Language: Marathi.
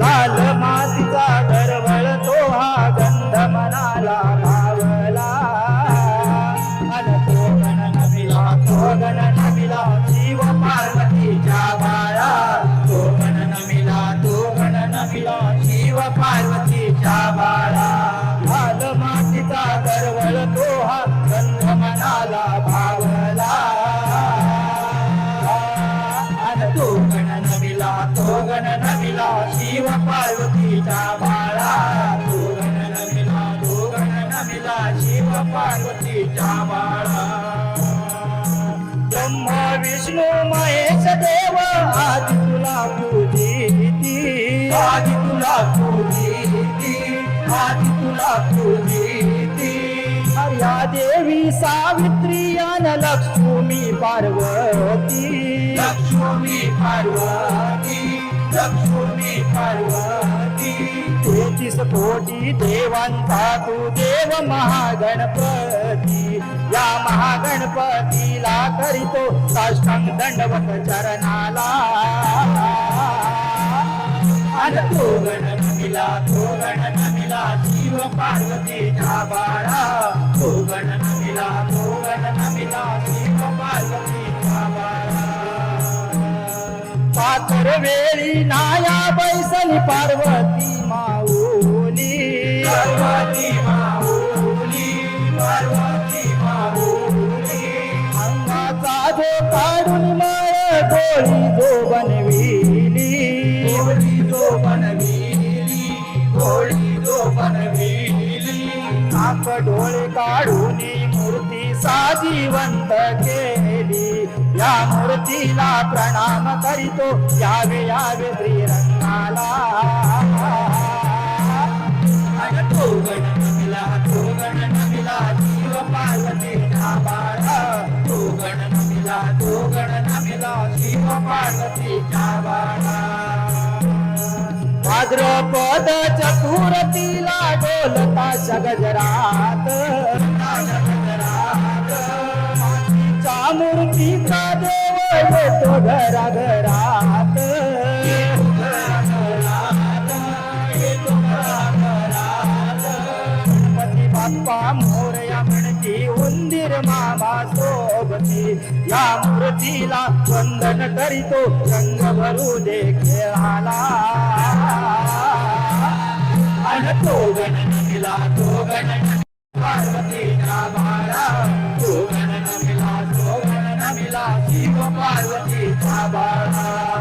लाल मातीचा दरवळतो हा गंध मनाला भावला अन तो गण नमिला तो गण नमिला शिव पार्वतीच्या बाळा तो गण नमिला तो गण नमिला शिव पार्वतीच्या बाळा लाल मातीचा दरवळतो हा गंध मनाला भावला तो गण नमिला तो गण नमिला शिव पार्वतीचा बाळा तो गण नमिला तो गण नमिला शिव पार्वतीचा बाळा ब्रह्मा विष्णू महेश देव आदि तुला पूजिती आदि तुला पूजिती आदि तुला पूजिती हर्या देवी सावित्री अन लक्ष्मी पार्वती लक्ष्मी पार्वती लक्ष्मी पार्वती 33 कोटी देवांचा तू देव महागणपती या महागणपतीला करीतो साष्टांग दंडवत चरणाला अन तो गण नमिला तो गण नमिला शिव पार्वतीचा बाळा तो गण नमिला तो गण नमिला शिव पार्वतीचा बाळा पातर वेळी नाया बैसली पार्वती माऊली पार्वती माऊली पार्वती माऊली अंगाचा जो काढून माळ गोळी जो बनविली गोळी जो बनविली गोळी जो बनविली आंख डोळे काढून मूर्ती साजिवंत केली या मूर्तीला प्रणाम करीतो यावे यावे श्रीरंगाला तो गण नमिला तो गण नमिला शिव पार्वतीचा बाळा तो गण नमिला तो गण नमिला शिव पार्वतीचा बाळा भाद्रपद चतुर्थीला डोलता गजरात मूर्तीचा देव येतो घराघरात गणपती बाप्पा मोरया म्हणती उंदीर मामा सोबती या मूर्तीला वंदन करीतो रंग भरू दे खेळाला अन तो गण नमिला तो गण पार्वतीचा बाळा तो गण नमिला तो गण नमिला शिव पार्वतीचा बाळा